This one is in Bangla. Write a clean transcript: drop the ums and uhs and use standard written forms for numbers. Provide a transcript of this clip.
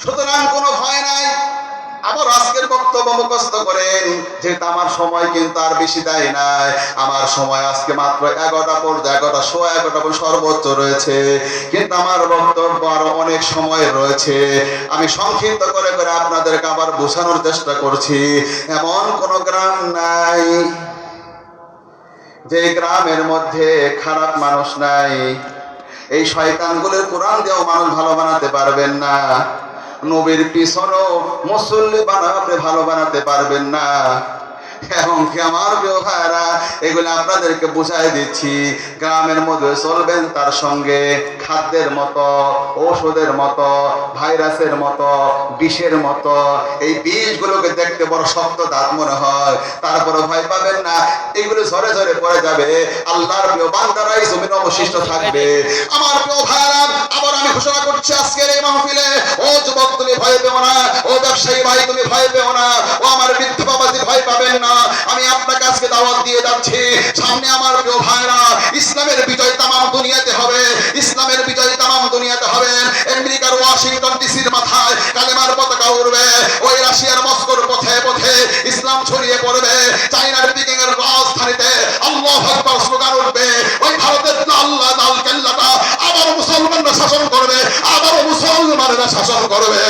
সুতরাং কোনো ভয় নাই। আবার আজকের বক্তব্য মুখস্থ করেন, যেহেতু আমার সময় কিন্তু আর বেশি দেয় নাই। আমার সময় আজকে মাত্র 11টা পর্যন্ত, 11টা সোয়া 11টা পর্যন্ত সর্বোচ্চ রয়েছে, কিন্তু আমার বক্তব্য আরো অনেক সময় রয়েছে। আমি সংক্ষিপ্ত করে করে আপনাদেরকে আবার বোঝানোর চেষ্টা করছি। এমন কোন গ্রাম নাই যে গ্রামের মধ্যে খারাপ মানুষ নাই। এই শয়তানগুলোর কোরআন দিয়েও মানুষ ভালো বানাতে পারবেন না, নবীর পিছনেও মুসল্লি বানাও আপনি ভালো বানাতে পারবেন না। এবং কি আমার প্রিয় ভাইরা, এগুলো আপনাদেরকে বুঝাই দিচ্ছি। গ্রামের মধ্যে চলবেন তার সঙ্গে খাদ্যের মতো, ঔষধের মতো, ভাইরাসের মতো, বিষের মতো। এই বিষগুলোকে দেখতে বড় শক্ত দাঁত মনে হয়, তারপরে ভয় পাবেন না, এগুলো ঝরে ঝরে পড়ে যাবে। আল্লাহর প্রিয় বান্দারাই জমিনে অবশিষ্ট থাকবে। আমার প্রিয় ভাইরা, আবার আমি ঘোষণা করছি আজকের এই মাহফিলে, ও যুবক তুমি ভয় পেও না, ও ব্যবসায়ী ভাই তুমি ভয় পেও না, ও আমার বৃদ্ধ বাবাজি ভয় পাবেন না। আমি আপনাকে আজকে দাওয়াত দিয়ে যাচ্ছি, সামনে আমার প্রিয় ভাইরা, ইসলামের বিজয় তামাম দুনিয়াতে হবে, ইসলামের বিজয় তামাম দুনিয়াতে হবে। আমেরিকার ওয়াশিংটন ডিসির মাথায় কালেমার পতাকা উড়বে, ওই রাশিয়ার মস্কোর পথে পথে ইসলাম ছড়িয়ে পড়বে, চায়নার পিকিং এর রাজধানীতে আল্লাহু আকবার স্লোগান উঠবে, ওই ভারতের আল্লাহ লাল কেল্লাটা আবার মুসলমানরা শাসন করবে, আবার মুসলমানেরা শাসন করবে।